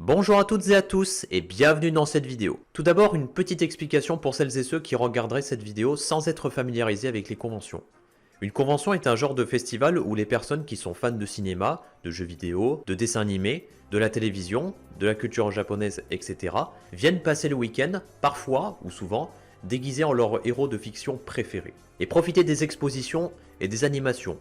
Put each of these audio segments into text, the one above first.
Bonjour à toutes et à tous et bienvenue dans cette vidéo. Tout d'abord une petite explication pour celles et ceux qui regarderaient cette vidéo sans être familiarisés avec les conventions. Une convention est un genre de festival où les personnes qui sont fans de cinéma, de jeux vidéo, de dessins animés, de la télévision, de la culture japonaise, etc. viennent passer le week-end, parfois ou souvent, déguisés en leurs héros de fiction préférés. Et profiter des expositions et des animations.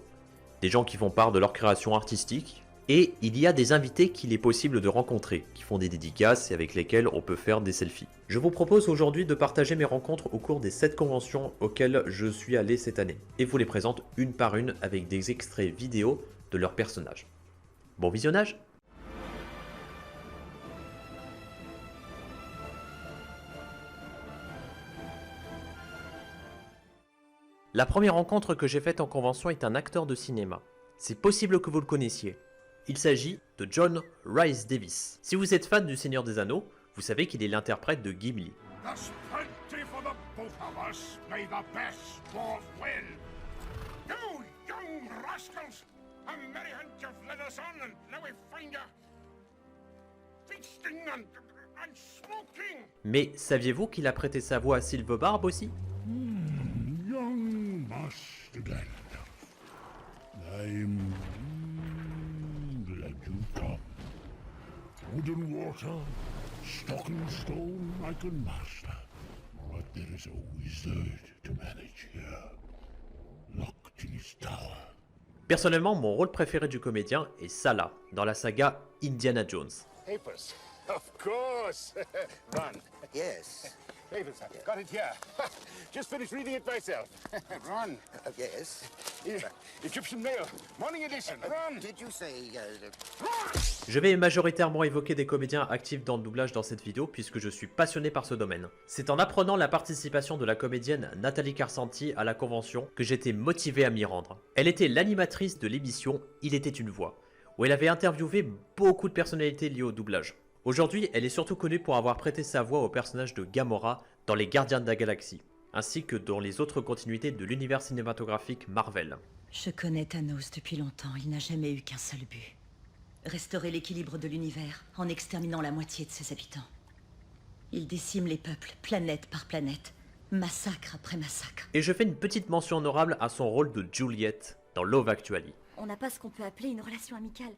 Des gens qui font part de leur création artistique. Et il y a des invités qu'il est possible de rencontrer, qui font des dédicaces et avec lesquels on peut faire des selfies. Je vous propose aujourd'hui de partager mes rencontres au cours des 7 conventions auxquelles je suis allé cette année, et vous les présente une par une avec des extraits vidéo de leurs personnages. Bon visionnage! La première rencontre que j'ai faite en convention est un acteur de cinéma. C'est possible que vous le connaissiez. Il s'agit de John Rhys Davies. Si vous êtes fan du Seigneur des Anneaux, vous savez qu'il est l'interprète de Gimli. Mais saviez-vous qu'il a prêté sa voix à Sylvebarbe aussi? Young Master Gandalf, I'm glad you come. Wood and water, stock and stone I can master, but there is a wizard to manage here, locked in his tower. Personnellement, mon rôle préféré du comédien est Salah, dans la saga Indiana Jones. Papers. Of course. Ron. Yes. Papers. Got it here. Just finished reading it myself. Ron. Yes. Egyptian Mail. Morning edition. Ron. Did you say... Je vais majoritairement évoquer des comédiens actifs dans le doublage dans cette vidéo puisque je suis passionné par ce domaine. C'est en apprenant la participation de la comédienne Nathalie Carsanti à la convention que j'étais motivé à m'y rendre. Elle était l'animatrice de l'émission Il était une voix, où elle avait interviewé beaucoup de personnalités liées au doublage. Aujourd'hui, elle est surtout connue pour avoir prêté sa voix au personnage de Gamora dans Les Gardiens de la Galaxie, ainsi que dans les autres continuités de l'univers cinématographique Marvel. Je connais Thanos depuis longtemps, il n'a jamais eu qu'un seul but. Restaurer l'équilibre de l'univers en exterminant la moitié de ses habitants. Il décime les peuples, planète par planète, massacre après massacre. Et je fais une petite mention honorable à son rôle de Juliet dans Love Actually. On n'a pas ce qu'on peut appeler une relation amicale.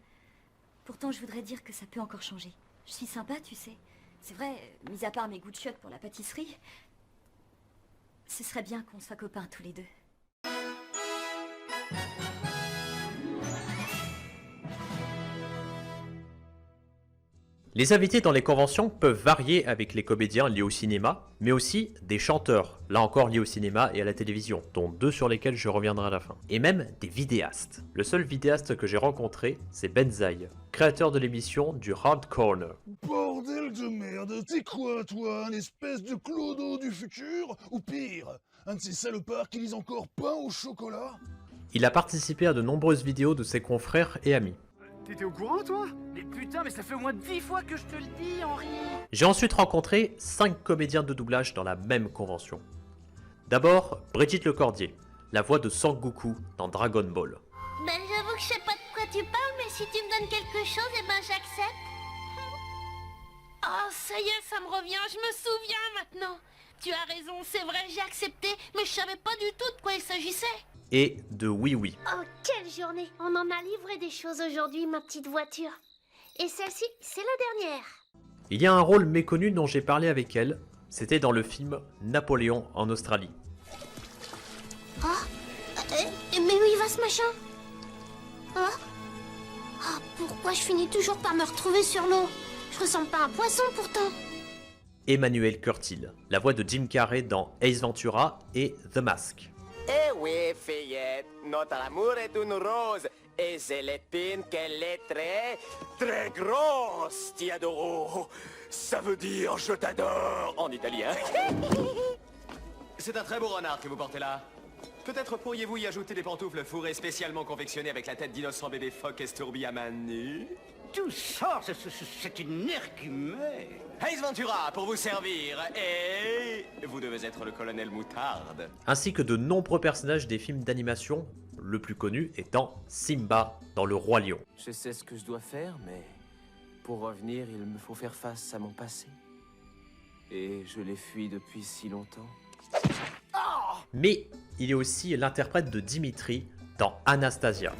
Pourtant, je voudrais dire que ça peut encore changer. Je suis sympa, tu sais. C'est vrai, mis à part mes goûts de chiottes pour la pâtisserie, ce serait bien qu'on soit copains tous les deux. Les invités dans les conventions peuvent varier avec les comédiens liés au cinéma, mais aussi des chanteurs, là encore liés au cinéma et à la télévision, dont 2 sur lesquels je reviendrai à la fin. Et même des vidéastes. Le seul vidéaste que j'ai rencontré, c'est Benzaï, créateur de l'émission du Hard Corner. Bordel de merde, t'es quoi toi, une espèce de clodo du futur? Ou pire, un de ces salopards qui lisent encore pain au chocolat? Il a participé à de nombreuses vidéos de ses confrères et amis. T'étais au courant, toi? Mais putain, mais ça fait au moins 10 fois que je te le dis, Henri! J'ai ensuite rencontré 5 comédiens de doublage dans la même convention. D'abord, Brigitte Lecordier, la voix de Sangoku dans Dragon Ball. Ben j'avoue que je sais pas de quoi tu parles, mais si tu me donnes quelque chose, eh ben j'accepte. Oh, ça y est, ça me revient, je me souviens maintenant. Tu as raison, c'est vrai, j'ai accepté, mais je savais pas du tout de quoi il s'agissait. Et de Oui Oui. Oh, quelle journée! On en a livré des choses aujourd'hui, ma petite voiture. Et celle-ci, c'est la dernière. Il y a un rôle méconnu dont j'ai parlé avec elle, c'était dans le film Napoléon en Australie. Oh, mais où il va ce machin? Oh, oh, pourquoi je finis toujours par me retrouver sur l'eau? Je ressemble pas à un poisson pourtant. Emmanuel Curtil, la voix de Jim Carrey dans Ace Ventura et The Mask. Eh oui, fillette, notre amour est une rose, et c'est l'épine qu'elle est très, très grosse, ti adoro. Ça veut dire je t'adore en italien. C'est un très beau renard que vous portez là. Peut-être pourriez-vous y ajouter des pantoufles fourrées spécialement confectionnées avec la tête d'innocent bébé phoque estourbi à main nue. Tout ça, c'est une nerfumée. Ace Ventura, pour vous servir, et vous devez être le colonel Moutarde. Ainsi que de nombreux personnages des films d'animation, le plus connu étant Simba dans Le Roi Lion. Je sais ce que je dois faire, mais pour revenir, il me faut faire face à mon passé. Et je l'ai fui depuis si longtemps. Mais il est aussi l'interprète de Dimitri dans Anastasia.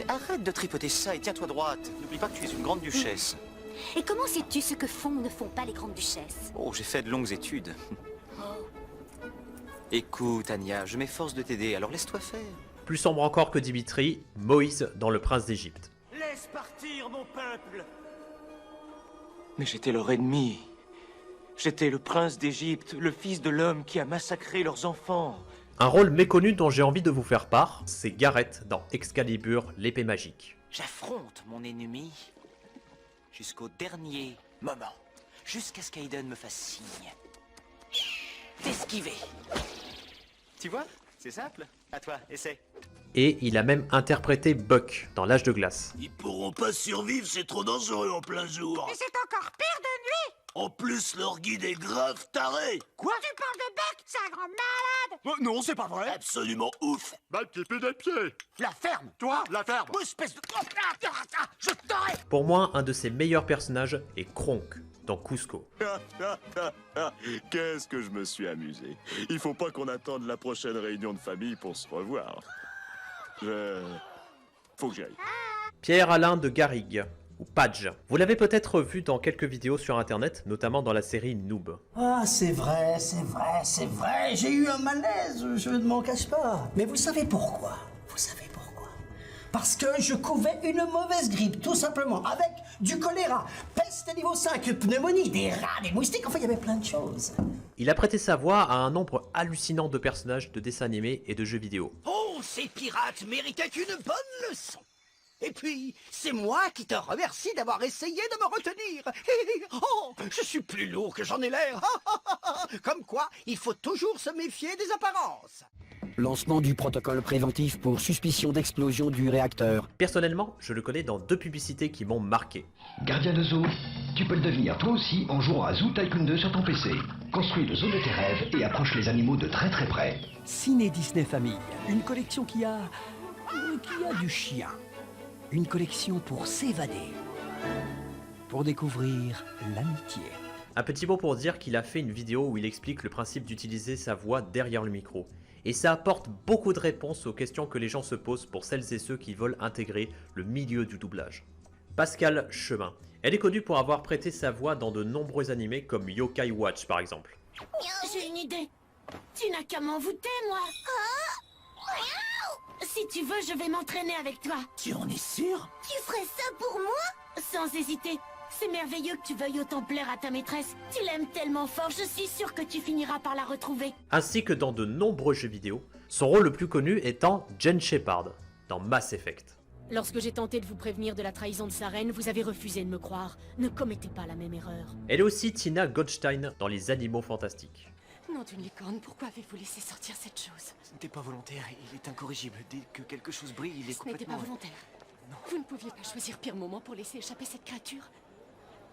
Arrête de tripoter ça et tiens-toi droite. N'oublie pas que tu es une grande duchesse. Et comment sais-tu ce que font ou ne font pas les grandes duchesses? Oh, j'ai fait de longues études. Écoute, Anya, je m'efforce de t'aider, alors laisse-toi faire. Plus sombre encore que Dimitri, Moïse dans Le Prince d'Égypte. Laisse partir mon peuple! Mais j'étais leur ennemi. J'étais le prince d'Égypte, le fils de l'homme qui a massacré leurs enfants. Un rôle méconnu dont j'ai envie de vous faire part, c'est Gareth dans Excalibur, l'épée magique. J'affronte mon ennemi jusqu'au dernier moment. Jusqu'à ce qu'Aiden me fasse signe d'esquiver. Tu vois? C'est simple. À toi, essaie. Et il a même interprété Buck dans L'Âge de glace. Ils pourront pas survivre, c'est trop dangereux en plein jour. Mais c'est encore pire de nuit! En plus, leur guide est grave taré. Quoi? Tu parles de Buck? C'est un grand malade! Non, c'est pas vrai. Absolument ouf. Mal pied des pieds. La ferme. Toi, la ferme. Oh, espèce de... Je t'aurai. Pour moi, un de ses meilleurs personnages est Kronk dans Cusco. Qu'est-ce que je me suis amusé. Il faut pas qu'on attende la prochaine réunion de famille pour se revoir. Faut que j'y aille. Pierre-Alain de Garrigue, ou Padge. Vous l'avez peut-être vu dans quelques vidéos sur internet, notamment dans la série Noob. Ah, c'est vrai, j'ai eu un malaise, je ne m'en cache pas. Mais vous savez pourquoi? Parce que je couvais une mauvaise grippe, tout simplement, avec du choléra, peste niveau 5, pneumonie, des rats, des moustiques, enfin il y avait plein de choses. Il a prêté sa voix à un nombre hallucinant de personnages de dessins animés et de jeux vidéo. Oh, ces pirates méritaient une bonne leçon. Et puis, c'est moi qui te remercie d'avoir essayé de me retenir. Oh, je suis plus lourd que j'en ai l'air. Comme quoi, il faut toujours se méfier des apparences. Lancement du protocole préventif pour suspicion d'explosion du réacteur. Personnellement, je le connais dans 2 publicités qui m'ont marqué. Gardien de zoo, tu peux le devenir toi aussi en jouant à Zoo Tycoon 2 sur ton PC. Construis le zoo de tes rêves et approche les animaux de très très près. Ciné Disney Famille, une collection qui a du chien. Une collection pour s'évader. Pour découvrir l'amitié. Un petit mot pour dire qu'il a fait une vidéo où il explique le principe d'utiliser sa voix derrière le micro. Et ça apporte beaucoup de réponses aux questions que les gens se posent pour celles et ceux qui veulent intégrer le milieu du doublage. Pascal Chemin. Elle est connue pour avoir prêté sa voix dans de nombreux animés comme Yokai Watch par exemple. J'ai une idée. Tu n'as qu'à m'envoûter, moi. Si tu veux, je vais m'entraîner avec toi. Tu en es sûr? Tu ferais ça pour moi? Sans hésiter. C'est merveilleux que tu veuilles autant plaire à ta maîtresse. Tu l'aimes tellement fort, je suis sûre que tu finiras par la retrouver. Ainsi que dans de nombreux jeux vidéo, son rôle le plus connu étant Jen Shepard dans Mass Effect. Lorsque j'ai tenté de vous prévenir de la trahison de sa reine, vous avez refusé de me croire. Ne commettez pas la même erreur. Elle est aussi Tina Goldstein dans Les Animaux Fantastiques. Non d'une licorne, pourquoi avez-vous laissé sortir cette chose? Ce n'était pas volontaire, il est incorrigible. Dès que quelque chose brille, il est Ce n'était complètement... pas volontaire. Non. Vous ne pouviez pas choisir pire moment pour laisser échapper cette créature.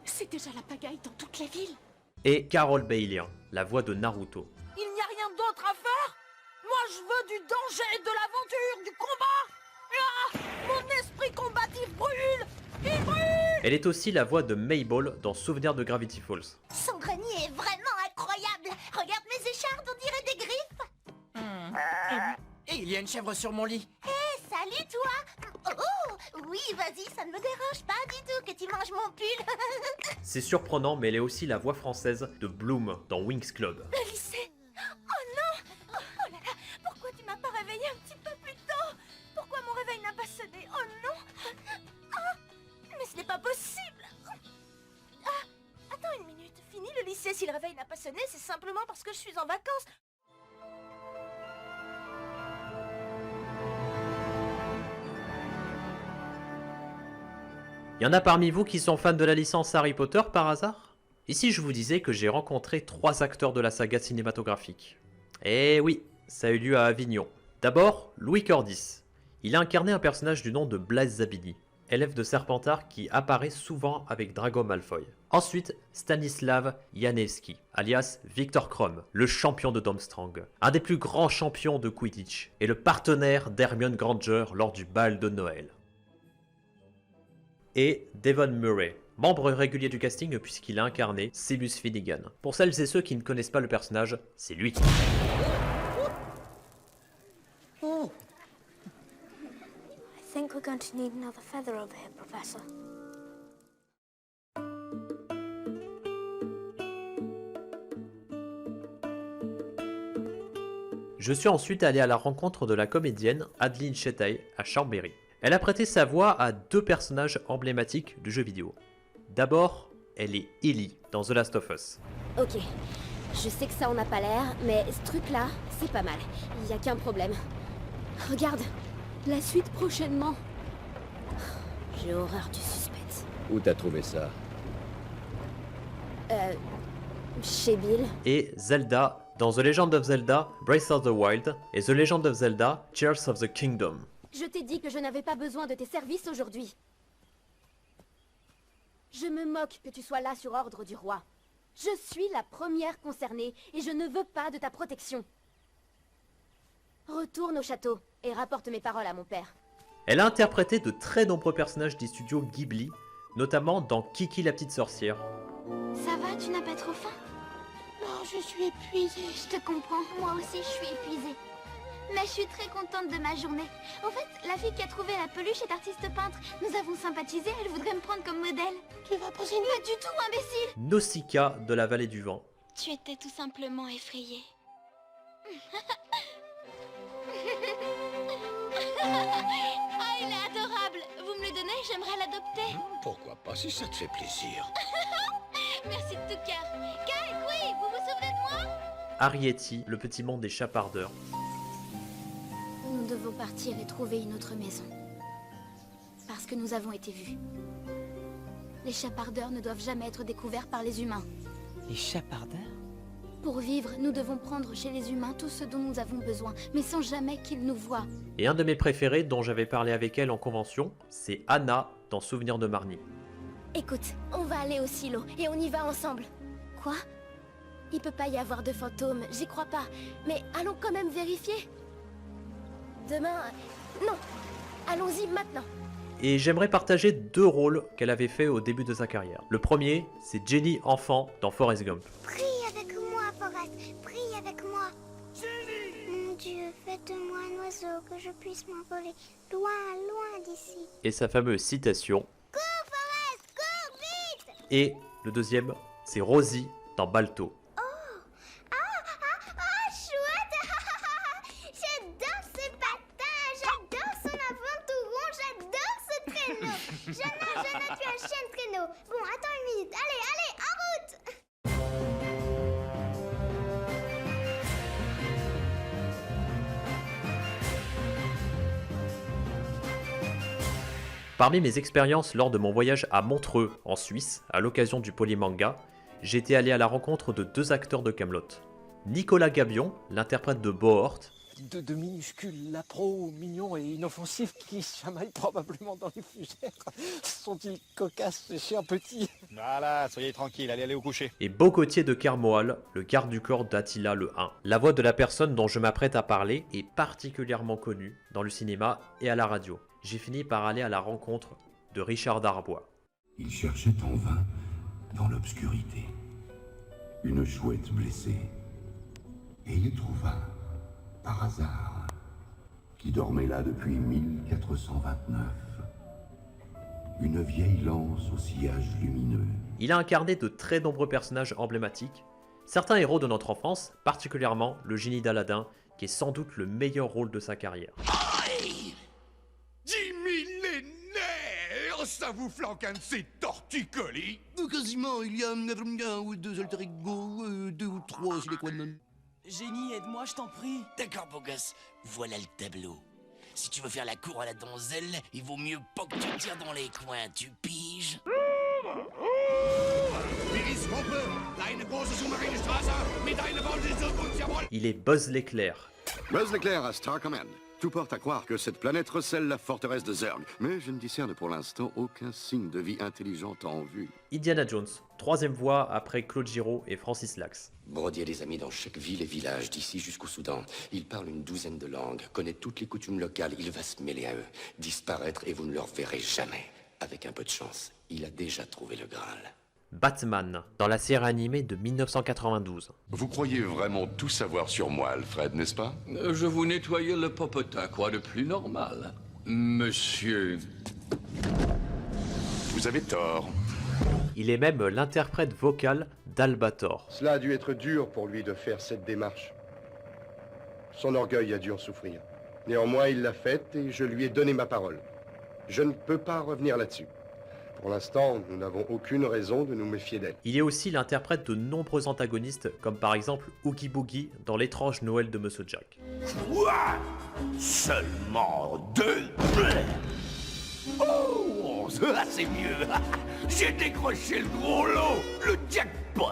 C'est déjà la pagaille dans toute la ville. Et Carol Bailey, la voix de Naruto. Il n'y a rien d'autre à faire. Moi, je veux du danger, de l'aventure, du combat. Mon esprit combatif brûle. Il brûle. Elle est aussi la voix de Mabel dans Souvenir de Gravity Falls. Son grenier est vraiment incroyable. Regarde mes échardes, on dirait des griffes. Et il y a une chèvre sur mon lit. Hé, salut toi. Oh, oui, vas-y, ça ne me dérange pas du tout que tu manges mon pull. C'est surprenant, mais elle est aussi la voix française de Bloom dans Winx Club. Le lycée. Oh non. Oh là là, pourquoi tu m'as pas réveillé un petit peu plus tôt? Pourquoi mon réveil n'a pas sonné? Oh non. Ah, mais ce n'est pas possible. Ah, attends une minute. Fini le lycée, si le réveil n'a pas sonné, c'est simplement parce que je suis en vacances. Y en a parmi vous qui sont fans de la licence Harry Potter par hasard? Ici je vous disais que j'ai rencontré 3 acteurs de la saga cinématographique. Eh oui, ça a eu lieu à Avignon. D'abord, Louis Cordis. Il a incarné un personnage du nom de Blaise Zabini, élève de Serpentard qui apparaît souvent avec Drago Malfoy. Ensuite, Stanislav Janewski, alias Victor Krum, le champion de Domstrang, un des plus grands champions de Quidditch, et le partenaire d'Hermione Granger lors du bal de Noël. Et Devon Murray, membre régulier du casting puisqu'il a incarné Seamus Finnegan. Pour celles et ceux qui ne connaissent pas le personnage, c'est lui. I think we're going to need another feather over here, Professor. Je suis ensuite allé à la rencontre de la comédienne Adeline Chetaille à Chambéry. Elle a prêté sa voix à deux personnages emblématiques du jeu vidéo. D'abord, elle est Ellie dans The Last of Us. Ok, je sais que ça en a pas l'air, mais ce truc-là, c'est pas mal. Il y a qu'un problème. Regarde, La suite prochainement. j'ai horreur du suspense. Où t'as trouvé ça? Chez Bill. Et Zelda dans The Legend of Zelda Breath of the Wild et The Legend of Zelda Tears of the Kingdom. Je t'ai dit que je n'avais pas besoin de tes services aujourd'hui. Je me moque que tu sois là sur ordre du roi. Je suis la première concernée et je ne veux pas de ta protection. Retourne au château et rapporte mes paroles à mon père. Elle a interprété de très nombreux personnages des studios Ghibli, notamment dans Kiki la petite sorcière. Ça va, tu n'as pas trop faim? Non, je suis épuisée. Je te comprends, moi aussi je suis épuisée. Mais je suis très contente de ma journée. En fait, la fille qui a trouvé la peluche est artiste peintre. Nous avons sympathisé, elle voudrait me prendre comme modèle. Tu vas poser une... Pas du tout, imbécile! Nausicaa de la vallée du vent. Tu étais tout simplement effrayée. Ah, il est adorable. Vous me le donnez, j'aimerais l'adopter. Pourquoi pas, si ça te fait plaisir. Merci de tout cœur. Kai, oui, vous vous souvenez de moi? Arrietty, le petit monde des chapardeurs. Nous devons partir et trouver une autre maison. Parce que nous avons été vus. Les chapardeurs ne doivent jamais être découverts par les humains. Les chapardeurs? Pour vivre, nous devons prendre chez les humains tout ce dont nous avons besoin, mais sans jamais qu'ils nous voient. Et un de mes préférés dont j'avais parlé avec elle en convention, c'est Anna dans Souvenir de Marnie. Écoute, on va aller au silo et on y va ensemble. Quoi? Il peut pas y avoir de fantômes, j'y crois pas. Mais allons quand même vérifier. Demain... Non. Allons-y maintenant. Et j'aimerais partager deux rôles qu'elle avait fait au début de sa carrière. Le premier, c'est Jenny enfant dans Forrest Gump. Prie avec moi, Forrest. Prie avec moi. Mon Dieu, fais de moi un oiseau que je puisse m'envoler loin, loin d'ici. Et sa fameuse citation. Cours, Forrest, cours vite. Et le deuxième, c'est Rosie dans Balto. J'adore ce patin, j'adore son avant-tout-rond, j'adore ce traîneau. Jana, tu as un chien de traîneau. Bon, attends une minute, allez, en route. Parmi mes expériences lors de mon voyage à Montreux, en Suisse, à l'occasion du Polymanga, j'étais allé à la rencontre de deux acteurs de Kaamelott. Nicolas Gabion, l'interprète de Bohort, De minuscules lapros mignons et inoffensifs qui chamaillent probablement dans les fougères. Sont-ils cocasses ces chiens petits? Voilà, soyez tranquille, allez au coucher. et Bocotier de Kermoal, le garde du corps d'Attila le 1. La voix de la personne dont je m'apprête à parler est particulièrement connue dans le cinéma et à la radio. J'ai fini par aller à la rencontre de Richard Darbois. Il cherchait en vain, dans l'obscurité, une chouette blessée. Et il trouva, par hasard, qui dormait là depuis 1429, une vieille lance au sillage lumineux. Il a incarné de très nombreux personnages emblématiques, certains héros de notre enfance, particulièrement le génie d'Aladin, qui est sans doute le meilleur rôle de sa carrière. 10 millénaires, ça vous flanque un de ces torticolis? Quasiment, il y a un ou deux alter ego, 2 ou 3 si les Quannon. Génie, aide-moi, je t'en prie. D'accord, beau gosse, voilà le tableau. Si tu veux faire la cour à la donzelle, il vaut mieux pas que tu tires dans les coins, tu piges? Il est Buzz l'éclair. Buzz l'éclair à Star Command. Tout porte à croire que cette planète recèle la forteresse de Zerg, mais je ne discerne pour l'instant aucun signe de vie intelligente en vue. Indiana Jones, troisième voix après Claude Giraud et Francis Lax. Brody a des amis dans chaque ville et village, d'ici jusqu'au Soudan. Il parle une douzaine de langues, connaît toutes les coutumes locales, il va se mêler à eux, disparaître et vous ne le reverrez jamais. Avec un peu de chance, Il a déjà trouvé le Graal. Batman, dans la série animée de 1992. Vous croyez vraiment tout savoir sur moi, Alfred, n'est-ce pas? Je vous nettoyais le popotin, quoi de plus normal. Monsieur... Vous avez tort. Il est même l'interprète vocal d'Albator. Cela a dû être dur pour lui de faire cette démarche. Son orgueil a dû en souffrir. Néanmoins, il l'a faite et je lui ai donné ma parole. Je ne peux pas revenir là-dessus. Pour l'instant, nous n'avons aucune raison de nous méfier d'elle. Il est aussi l'interprète de nombreux antagonistes, comme par exemple Oogie Boogie dans L'étrange Noël de Monsieur Jack. Quoi? Seulement 2? Oh, ça c'est mieux. J'ai décroché le gros lot, le jackpot.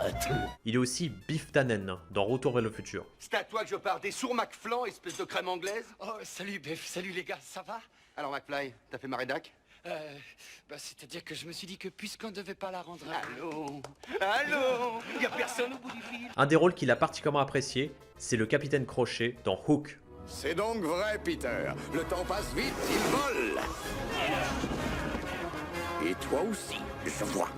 Il est aussi Biff Tannen dans Retour vers le futur. C'est à toi que je parle, des sourds McFlan, espèce de crème anglaise. Oh, salut Biff, salut les gars, ça va? Alors McFly, t'as fait ma rédac? C'est-à-dire que je me suis dit que puisqu'on ne devait pas la rendre... Allô? Y'a personne au bout du fil? Un des rôles qu'il a particulièrement apprécié, c'est le capitaine Crochet dans Hook. C'est donc vrai, Peter. Le temps passe vite, il vole. Et toi aussi, je vois.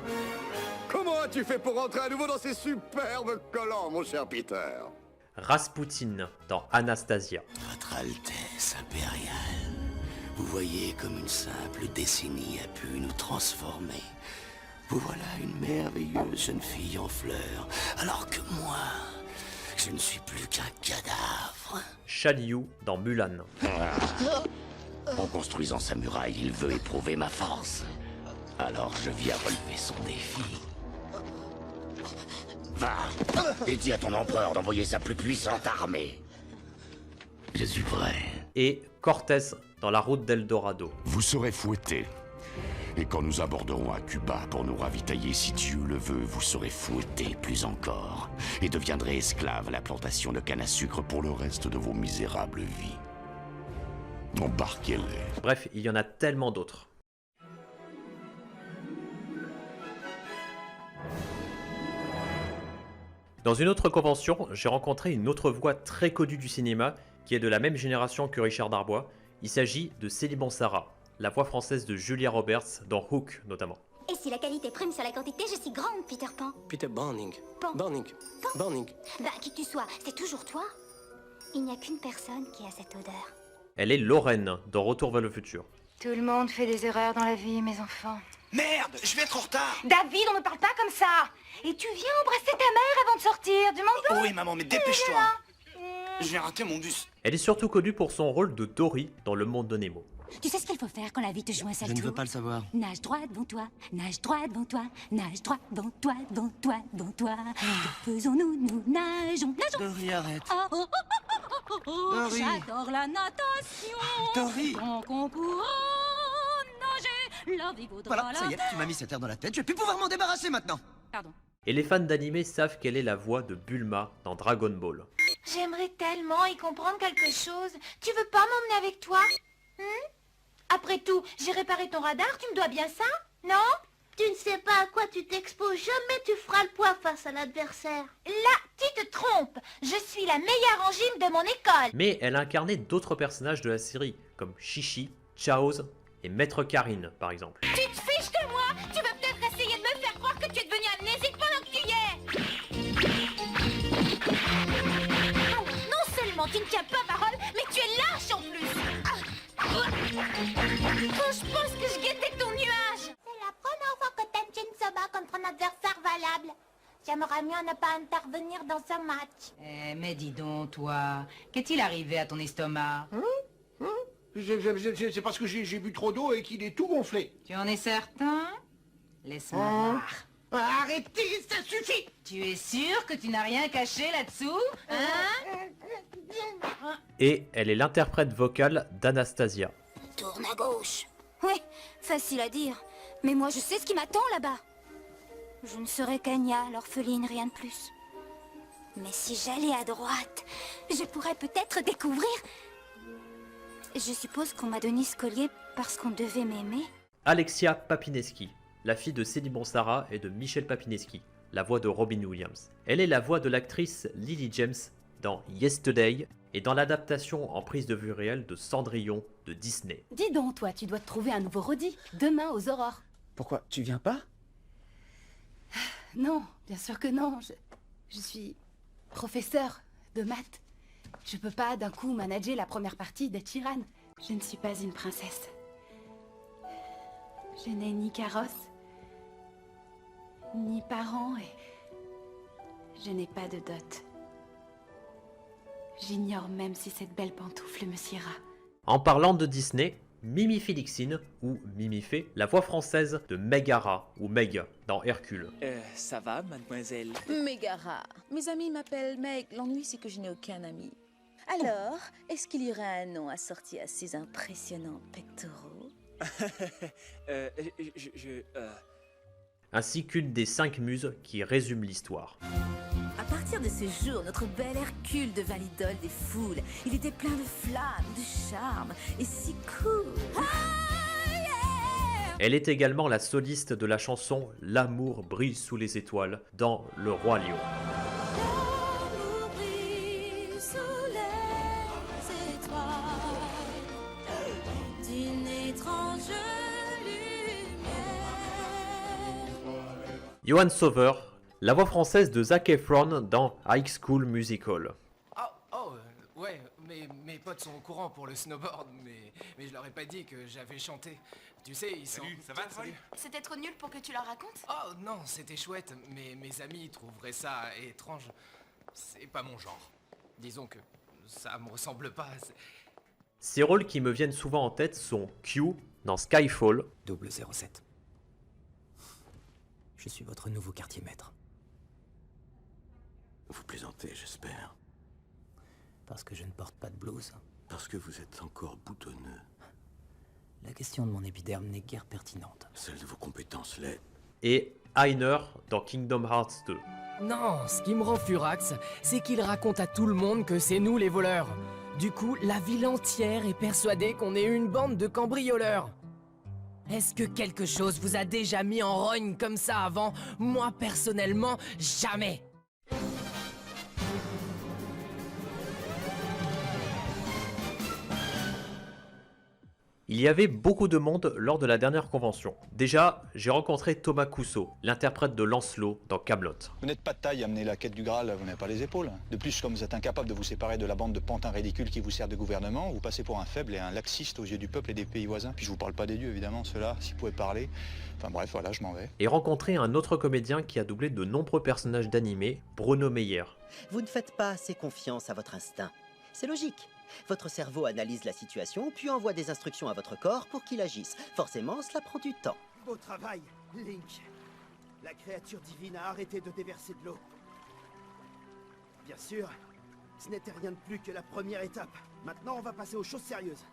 Comment as-tu fait pour rentrer à nouveau dans ces superbes collants, mon cher Peter? Rasputin dans Anastasia. Votre Altesse impériale, vous voyez comme une simple décennie a pu nous transformer. Vous voilà une merveilleuse jeune fille en fleurs, alors que moi, je ne suis plus qu'un cadavre. Shan Yu dans Mulan. En construisant sa muraille, il veut éprouver ma force. Alors je viens relever son défi. Va et dis à ton empereur d'envoyer sa plus puissante armée. Je suis prêt. Et Cortés dans La route d'Eldorado. Vous serez fouettés. Et quand nous aborderons à Cuba pour nous ravitailler, si Dieu le veut, vous serez fouettés plus encore. Et deviendrez esclaves à la plantation de canne à sucre pour le reste de vos misérables vies. Embarquez-les. Bref, il y en a tellement d'autres. Dans une autre convention, j'ai rencontré une autre voix très connue du cinéma, qui est de la même génération que Richard Darbois. Il s'agit de Célie Bonsara, la voix française de Julia Roberts dans Hook notamment. Et si la qualité prime sur la quantité, je suis grande, Peter Pan. Peter Banning. Pan. Banning. Banning. Bah, qui que tu sois, c'est toujours toi. Il n'y a qu'une personne qui a cette odeur. Elle est Lorraine dans Retour vers le futur. Tout le monde fait des erreurs dans la vie, mes enfants. Merde, je vais être en retard. David, on ne parle pas comme ça. Et tu viens embrasser ta mère avant de sortir, du monde. Oui, maman, mais dépêche-toi. J'ai raté mon bus. Elle est surtout connue pour son rôle de Dory dans Le Monde de Nemo. Tu sais ce qu'il faut faire quand la vie te joue un sale tour? Je ne veux pas le savoir. Nage droit devant toi, nage droit devant toi, nage droit devant toi, devant toi, devant toi. Que faisons-nous? Nous nageons, nageons. Dory, arrête. Oh, oh, oh, oh, oh, oh. Dory. J'adore la natation. Dory. Tant qu'on pourra nager, la vie vaudra Voilà, ça y est, la tu m'as mis cette air dans la tête, je vais plus pouvoir m'en débarrasser maintenant. Pardon. Et les fans d'anime savent quelle est la voix de Bulma dans Dragon Ball. J'aimerais tellement y comprendre quelque chose. Tu veux pas m'emmener avec toi? Après tout, j'ai réparé ton radar, tu me dois bien ça, non? Tu ne sais pas à quoi tu t'exposes, jamais tu feras le poids face à l'adversaire. Là, tu te trompes. Je suis la meilleure en gym de mon école. Mais elle a incarné d'autres personnages de la série, comme Chichi, Chaoz et Maître Karine par exemple. Tu te fiches de moi? Tu vas peut-être essayer de me faire croire que tu es devenu amnésique pendant que tu y es. Non seulement tu ne tiens pas parole, mais tu es lâche en plus. Quand je pense que je guettais ton nuage. C'est la première fois que Tenjin se bat contre un adversaire valable. J'aimerais mieux ne pas intervenir dans ce match. Mais dis donc, toi, qu'est-il arrivé à ton estomac? C'est parce que j'ai bu trop d'eau et qu'il est tout gonflé. Tu en es certain? Laisse-moi voir. Arrêtez, ça suffit! Tu es sûr que tu n'as rien caché là-dessous? Hein? Et elle est l'interprète vocale d'Anastasia. Tourne à gauche. Oui, facile à dire. Mais moi je sais ce qui m'attend là-bas. Je ne serai qu'Anya, l'orpheline, rien de plus. Mais si j'allais à droite, je pourrais peut-être découvrir... Je suppose qu'on m'a donné ce collier parce qu'on devait m'aimer. Alexia Papineski, la fille de Célie Bonsara et de Michel Papineski, la voix de Robin Williams. Elle est la voix de l'actrice Lily James dans Yesterday et dans l'adaptation en prise de vue réelle de Cendrillon de Disney. Dis donc, toi, tu dois te trouver un nouveau Roddy, demain aux aurores. Pourquoi? Tu viens pas? Non, bien sûr que non. Je suis professeur de maths. Je peux pas d'un coup manager la première partie d'Ed Sheeran. Je ne suis pas une princesse. Je n'ai ni carrosse, ni parents et je n'ai pas de dot. J'ignore même si cette belle pantoufle me siera. En parlant de Disney, Mimi Félixine, ou Mimi Fé, la voix française de Megara, ou Meg, dans Hercule. Ça va, mademoiselle? Megara. Mes amis m'appellent Meg. L'ennui, c'est que je n'ai aucun ami. Alors, est-ce qu'il y aurait un nom assorti à ces impressionnants pectoraux? Ainsi qu'une des 5 muses qui résume l'histoire. À partir de ce jour, notre bel Hercule devint l'idole des foules. Il était plein de flammes, de charme, et si cool. Elle est également la soliste de la chanson « L'amour brille sous les étoiles » dans Le Roi Lion. L'amour brille sous les étoiles d'une étrange lumière. Johan Sauveur, la voix française de Zac Efron dans High School Musical. Ouais, mes potes sont au courant pour le snowboard, mais je leur ai pas dit que j'avais chanté. Tu sais, ils sont... Salut, ça va, Troy? C'était trop nul pour que tu leur racontes? Oh non, c'était chouette, mais mes amis trouveraient ça étrange. C'est pas mon genre. Disons que ça me ressemble pas. Ces rôles qui me viennent souvent en tête sont Q dans Skyfall, 007. Je suis votre nouveau quartier maître. Vous plaisantez, j'espère. Parce que je ne porte pas de blouse. Parce que vous êtes encore boutonneux. La question de mon épiderme n'est guère pertinente. Celle de vos compétences l'est. et Einer dans Kingdom Hearts 2. Non, ce qui me rend furax, c'est qu'il raconte à tout le monde que c'est nous les voleurs. Du coup, la ville entière est persuadée qu'on est une bande de cambrioleurs. Est-ce que quelque chose vous a déjà mis en rogne comme ça avant? Moi, personnellement, jamais. Il y avait beaucoup de monde lors de la dernière convention. Déjà, j'ai rencontré Thomas Cousseau, l'interprète de Lancelot dans Kaamelott. Vous n'êtes pas de taille à mener la quête du Graal, vous n'avez pas les épaules. De plus, comme vous êtes incapable de vous séparer de la bande de pantins ridicules qui vous sert de gouvernement, vous passez pour un faible et un laxiste aux yeux du peuple et des pays voisins. Puis je vous parle pas des dieux, évidemment, ceux-là, s'ils pouvaient parler. Enfin bref, voilà, je m'en vais. Et rencontré un autre comédien qui a doublé de nombreux personnages d'animé, Bruno Meyer. Vous ne faites pas assez confiance à votre instinct. C'est logique. Votre cerveau analyse la situation, puis envoie des instructions à votre corps pour qu'il agisse. Forcément, cela prend du temps. Beau travail, Link. La créature divine a arrêté de déverser de l'eau. Bien sûr, ce n'était rien de plus que la première étape. Maintenant, on va passer aux choses sérieuses.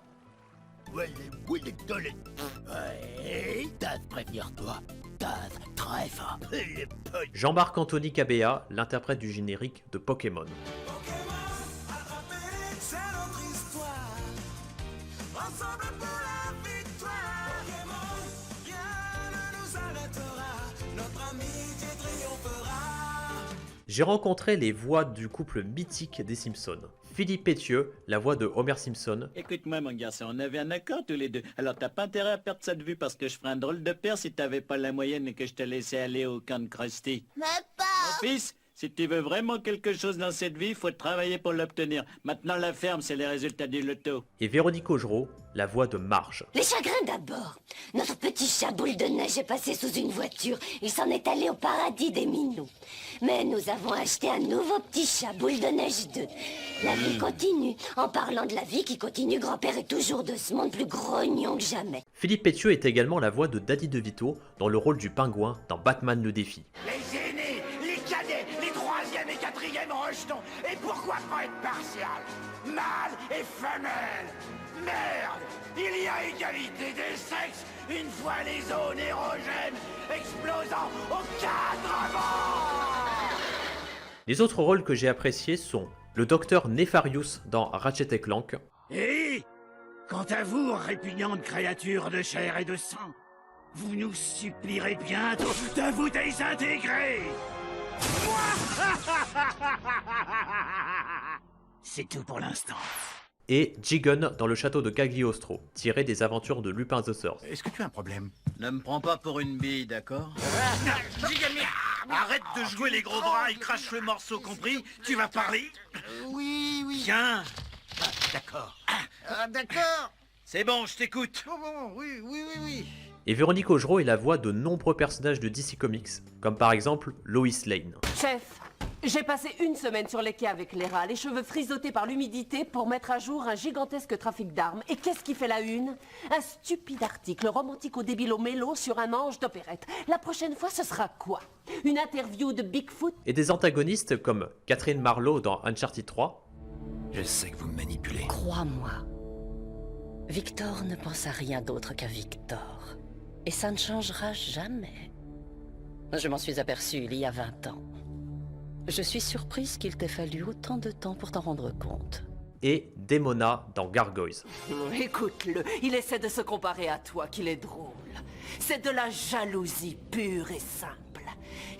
Taz, prévenir-toi. Taz, très fort. Jean-Marc Anthony Cabea, l'interprète du générique de Pokémon. C'est notre histoire, ensemble pour la victoire. Pokémon, rien ne nous arrêtera, notre amitié triomphera. J'ai rencontré les voix du couple mythique des Simpsons. Philippe Pétieux, la voix de Homer Simpson. Écoute-moi mon garçon, on avait un accord tous les deux. Alors t'as pas intérêt à perdre ça de vue parce que je ferais un drôle de père si t'avais pas la moyenne et que je te laissais aller au camp de Krusty. Mais pas... Mon fils, si tu veux vraiment quelque chose dans cette vie, il faut travailler pour l'obtenir. Maintenant la ferme, c'est les résultats du loto. Et Véronique Augereau, la voix de Marge. Les chagrins d'abord. Notre petit chat boule de neige est passé sous une voiture. Il s'en est allé au paradis des minous. Mais nous avons acheté un nouveau petit chat boule de neige 2. La vie continue. En parlant de la vie qui continue, grand-père est toujours de ce monde plus grognon que jamais. Philippe Pétieux est également la voix de Danny DeVito dans le rôle du pingouin dans Batman le défi. Les aînés, les cadets, les troisième et quatrième rejetons. Et pourquoi pas être partial? Mâle et femelle. Merde! Il y a égalité des sexes une fois les zones érogènes explosant aux quatre vents! Les autres rôles que j'ai appréciés sont le docteur Nefarious dans Ratchet & Clank. Et quant à vous, répugnantes créatures de chair et de sang, vous nous supplierez bientôt de vous désintégrer. C'est tout pour l'instant. et Jigen dans le château de Cagliostro, tiré des aventures de Lupin the Third. Est-ce que tu as un problème? Ne me prends pas pour une bille, d'accord? Arrête de jouer les gros bras et crache le morceau, compris? Tu vas parler? Oui, oui. Viens. D'accord. D'accord. C'est bon, je t'écoute. Bon, oui. Et Véronique Augereau est la voix de nombreux personnages de DC Comics, comme par exemple Lois Lane. Chef, j'ai passé une semaine sur les quais avec les rats, les cheveux frisottés par l'humidité pour mettre à jour un gigantesque trafic d'armes. Et qu'est-ce qui fait la une? Un stupide article romantico-débilo-mélo sur un ange d'opérette. La prochaine fois, ce sera quoi? Une interview de Bigfoot? Et des antagonistes comme Catherine Marlowe dans Uncharted 3. Je sais que vous me manipulez. Crois-moi, Victor ne pense à rien d'autre qu'à Victor. Et ça ne changera jamais. Je m'en suis aperçue il y a 20 ans. Je suis surprise qu'il t'ait fallu autant de temps pour t'en rendre compte. Et Demona dans Gargoyles. Écoute-le, il essaie de se comparer à toi, qu'il est drôle. C'est de la jalousie pure et simple.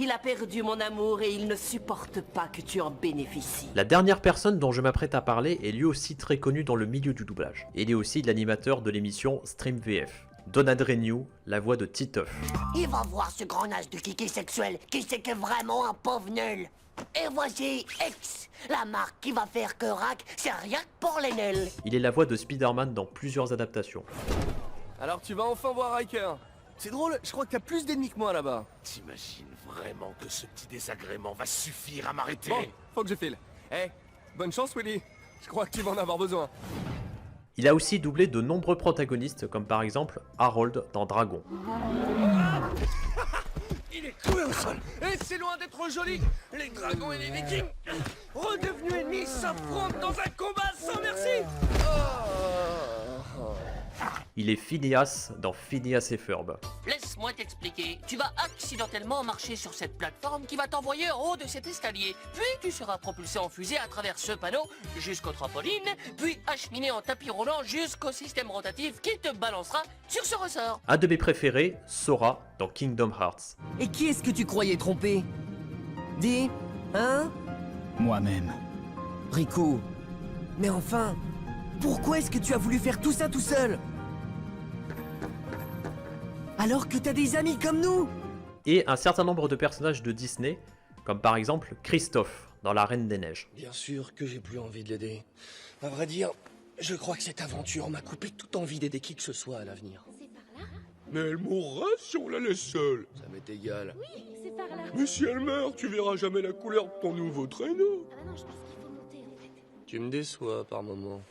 Il a perdu mon amour et il ne supporte pas que tu en bénéficies. La dernière personne dont je m'apprête à parler est lui aussi très connu dans le milieu du doublage. Il est aussi l'animateur de l'émission Stream VF. Donald Renew, la voix de Titeuf. Il va voir ce grand âge de kiki sexuel qui sait que vraiment un pauvre nul. Et voici X, la marque qui va faire que Rack, c'est rien que pour les nuls. Il est la voix de Spider-Man dans plusieurs adaptations. Alors tu vas enfin voir Riker. C'est drôle, je crois que t'as plus d'ennemis que moi là-bas. T'imagines vraiment que ce petit désagrément va suffire à m'arrêter? Bon, faut que je file. Bonne chance Willy. Je crois que tu vas en avoir besoin. Il a aussi doublé de nombreux protagonistes, comme par exemple Harold dans Dragon. Il est cloué au sol. Et c'est loin d'être joli. Les dragons et les vikings, redevenus ennemis, s'affrontent dans un combat sans merci. Il est Phineas dans Phineas et Ferb. Laisse-moi t'expliquer. Tu vas accidentellement marcher sur cette plateforme qui va t'envoyer en haut de cet escalier. Puis tu seras propulsé en fusée à travers ce panneau jusqu'au trampoline, puis acheminé en tapis roulant jusqu'au système rotatif qui te balancera sur ce ressort. Un de mes préférés, Sora dans Kingdom Hearts. Et qui est-ce que tu croyais tromper? Dis, hein? Moi-même. Riku. Mais enfin, pourquoi est-ce que tu as voulu faire tout ça tout seul? Alors que t'as des amis comme nous? Et un certain nombre de personnages de Disney, comme par exemple Christophe dans La Reine des Neiges. Bien sûr que j'ai plus envie de l'aider. À vrai dire, je crois que cette aventure m'a coupé toute envie d'aider qui que ce soit à l'avenir. Mais elle mourra si on la laisse seule. Ça m'est égal. Oui, c'est par là. Mais si elle meurt, tu verras jamais la couleur de ton nouveau traîneau. Ah non, je pense qu'il faut monter les têtes. Tu me déçois par moments.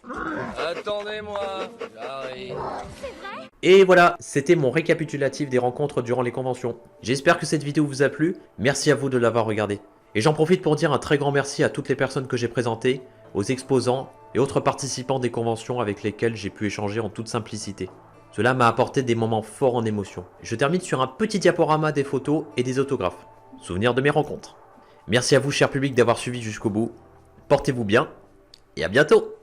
Attendez-moi, j'arrive. C'est vrai? Et voilà, c'était mon récapitulatif des rencontres durant les conventions. J'espère que cette vidéo vous a plu, merci à vous de l'avoir regardée. Et j'en profite pour dire un très grand merci à toutes les personnes que j'ai présentées, aux exposants et autres participants des conventions avec lesquels j'ai pu échanger en toute simplicité. Cela m'a apporté des moments forts en émotion. Je termine sur un petit diaporama des photos et des autographes, souvenir de mes rencontres. Merci à vous cher public d'avoir suivi jusqu'au bout, portez-vous bien et à bientôt.